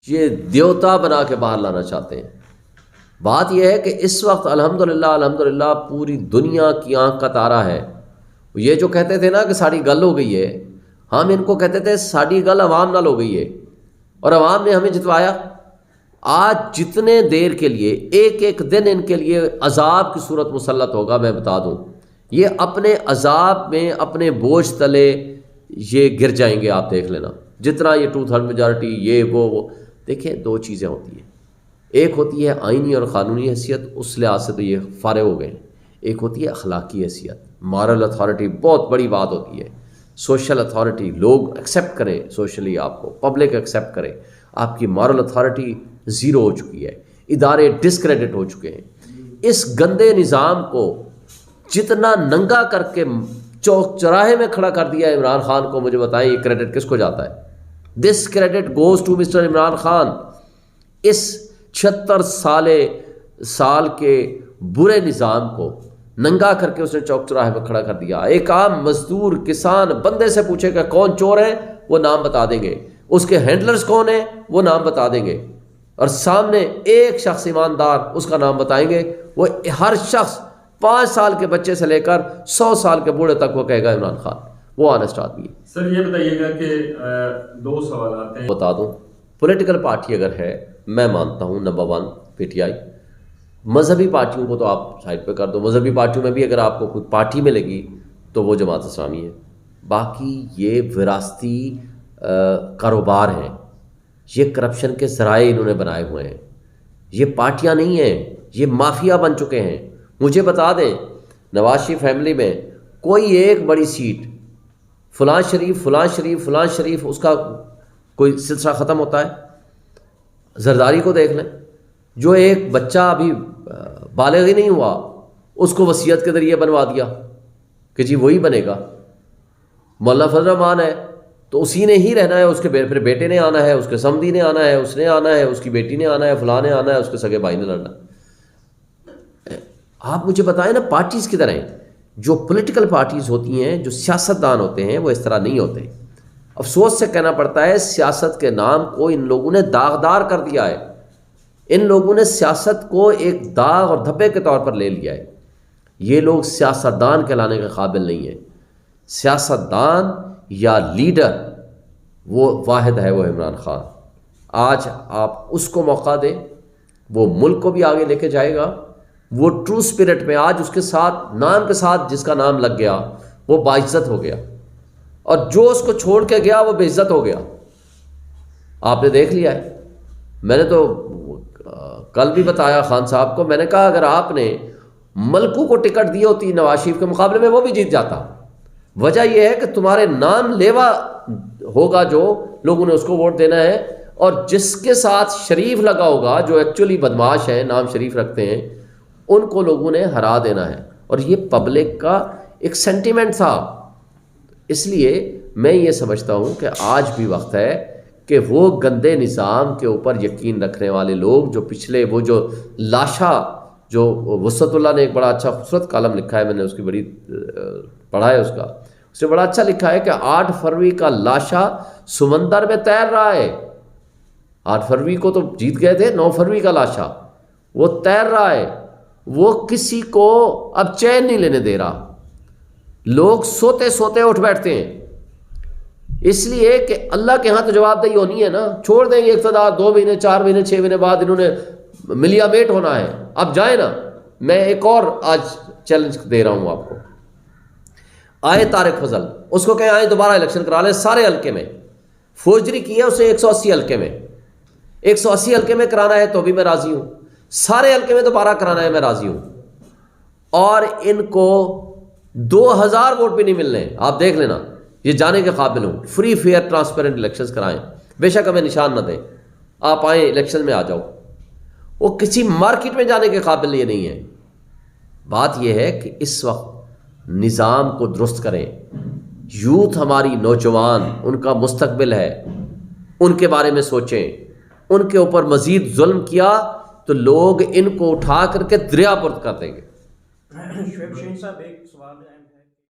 یہ دیوتا بنا کے باہر لانا چاہتے ہیں۔ بات یہ ہے کہ اس وقت الحمدللہ پوری دنیا کی آنکھ کا تارا ہے۔ یہ جو کہتے تھے نا کہ ساڑی گل ہو گئی ہے، ہم ان کو کہتے تھے ساڑی گل عوام نال ہو گئی ہے، اور عوام نے ہمیں جتوایا۔ آج جتنے دیر کے لیے ایک ایک دن ان کے لیے عذاب کی صورت مسلط ہوگا، میں بتا دوں، یہ اپنے عذاب میں اپنے بوجھ تلے یہ گر جائیں گے۔ آپ دیکھ لینا جتنا یہ 2/3 میجارٹی یہ وہ دیکھیں، دو چیزیں ہوتی ہیں، ایک ہوتی ہے آئینی اور قانونی حیثیت، اس لحاظ سے تو یہ فارغ ہو گئے ہیں۔ ایک ہوتی ہے اخلاقی حیثیت، مارل اتھارٹی، بہت بڑی بات ہوتی ہے۔ سوشل اتھارٹی، لوگ ایکسیپٹ کریں، سوشلی آپ کو پبلک ایکسیپٹ کرے، آپ کی مارل اتھارٹی زیرو ہو چکی ہے، ادارے ڈسکریڈٹ ہو چکے ہیں۔ اس گندے نظام کو جتنا ننگا کر کے چوک چراہے میں کھڑا کر دیا عمران خان کو، مجھے بتائیں یہ کریڈٹ کس کو جاتا ہے؟ This credit goes to Mr Imran Khan. اس 76 سال کے برے نظام کو ننگا کر کے اس نے چوک چراہے میں کھڑا کر دیا۔ ایک عام مزدور کسان بندے سے پوچھے کہ کون چور ہے، وہ نام بتا دیں گے، اس کے ہینڈلرز کون ہیں وہ نام بتا دیں گے، اور سامنے ایک شخص ایماندار اس کا نام بتائیں گے، وہ ہر شخص 5 سال کے بچے سے لے کر 100 سال کے بوڑھے تک وہ کہے گا عمران خان، وہ آنےسٹ آدمی ہے۔ سر یہ بتائیے گا کہ 2 سوالات ہیں۔ بتا دوں، پولیٹیکل پارٹی اگر ہے، میں مانتا ہوں نمبر 1 پی ٹی آئی۔ مذہبی پارٹیوں کو تو آپ سائڈ پہ کر دو، مذہبی پارٹیوں میں بھی اگر آپ کو کوئی پارٹی ملے گی تو وہ جماعت اسلامی ہے۔ باقی یہ وراثتی کاروبار ہیں، یہ کرپشن کے ذرائع انہوں نے بنائے ہوئے ہیں، یہ پارٹیاں نہیں ہیں، یہ مافیا بن چکے ہیں۔ مجھے بتا دیں، نواز شریف فیملی میں کوئی ایک بڑی سیٹ فلاں شریف اس کا کوئی سلسلہ ختم ہوتا ہے؟ زرداری کو دیکھ لیں، جو ایک بچہ ابھی بالغ ہی نہیں ہوا اس کو وصیت کے ذریعے بنوا دیا کہ جی وہی بنے گا۔ مولانا فضل الرحمان ہے تو اسی نے ہی رہنا ہے، اس کے پھر بیٹے نے آنا ہے، اس کے سمدی نے آنا ہے، اس نے آنا ہے، اس کی بیٹی نے آنا ہے، فلاں نے آنا ہے، اس کے سگے بھائی نے لڑنا۔ آپ مجھے بتائیں نا، پارٹیز کی طرح جو پولیٹیکل پارٹیز ہوتی ہیں، جو سیاستدان ہوتے ہیں، وہ اس طرح نہیں ہوتے۔ افسوس سے کہنا پڑتا ہے، سیاست کے نام کو ان لوگوں نے داغدار کر دیا ہے۔ ان لوگوں نے سیاست کو ایک داغ اور دھبے کے طور پر لے لیا ہے۔ یہ لوگ سیاستدان کہلانے کے قابل نہیں ہیں۔ سیاستدان یا لیڈر وہ واحد ہے، وہ عمران خان۔ آج آپ اس کو موقع دیں، وہ ملک کو بھی آگے لے کے جائے گا۔ وہ ٹرو اسپرٹ میں آج اس کے ساتھ نام کے ساتھ جس کا نام لگ گیا وہ باعزت ہو گیا، اور جو اس کو چھوڑ کے گیا وہ بے عزت ہو گیا۔ آپ نے دیکھ لیا ہے، میں نے تو کل بھی بتایا خان صاحب کو، میں نے کہا اگر آپ نے ملکوں کو ٹکٹ دی ہوتی نواز شریف کے مقابلے میں، وہ بھی جیت جاتا۔ وجہ یہ ہے کہ تمہارے نام لیوا ہوگا جو لوگوں نے اس کو ووٹ دینا ہے، اور جس کے ساتھ شریف لگا ہوگا جو ایکچولی بدماش ہیں، نام شریف رکھتے ہیں، ان کو لوگوں نے ہرا دینا ہے۔ اور یہ پبلک کا ایک سینٹیمنٹ تھا۔ اس لیے میں یہ سمجھتا ہوں کہ آج بھی وقت ہے کہ وہ گندے نظام کے اوپر یقین رکھنے والے لوگ، جو پچھلے وہ جو لاشا، جو وسعت اللہ نے ایک بڑا اچھا خوبصورت کالم لکھا ہے، میں نے اس کی بڑی پڑھا ہے، اس نے بڑا اچھا لکھا ہے کہ 8 فروری کا لاشا سمندر میں تیر رہا ہے۔ 8 فروری کو تو جیت گئے تھے، 9 فروری کا لاشا وہ تیر رہا ہے، وہ کسی کو اب چین نہیں لینے دے رہا۔ لوگ سوتے سوتے اٹھ بیٹھتے ہیں، اس لیے کہ اللہ کے ہاں تو جواب دہی ہونی ہے نا۔ چھوڑ دیں گے اقتدار، 2 مہینے 4 مہینے 6 مہینے بعد انہوں نے ملیا میٹ ہونا ہے، اب جائیں نا۔ میں ایک اور آج چیلنج دے رہا ہوں آپ کو، آئے طارق فضل، اس کو کہیں آئے دوبارہ الیکشن کرا لیں سارے حلقے میں۔ فوجری کی ہے اسے 180 حلقے میں، 180 حلقے میں کرانا ہے تو بھی میں راضی ہوں، سارے حلقے میں دوبارہ کرانا ہے میں راضی ہوں، اور ان کو 2000 ووٹ بھی نہیں ملنے۔ آپ دیکھ لینا، یہ جانے کے قابل ہوں۔ فری فیئر ٹرانسپیرنٹ الیکشنز کرائیں، بے شک ہمیں نشان نہ دیں، آپ آئیں الیکشن میں آ جاؤ۔ وہ کسی مارکیٹ میں جانے کے قابل یہ نہیں ہے۔ بات یہ ہے کہ اس وقت نظام کو درست کریں۔ یوتھ ہماری نوجوان، ان کا مستقبل ہے، ان کے بارے میں سوچیں۔ ان کے اوپر مزید ظلم کیا تو لوگ ان کو اٹھا کر کے دریا پرد کر دیں گے۔ شعیب شہین صاحب ایک سوال ہے۔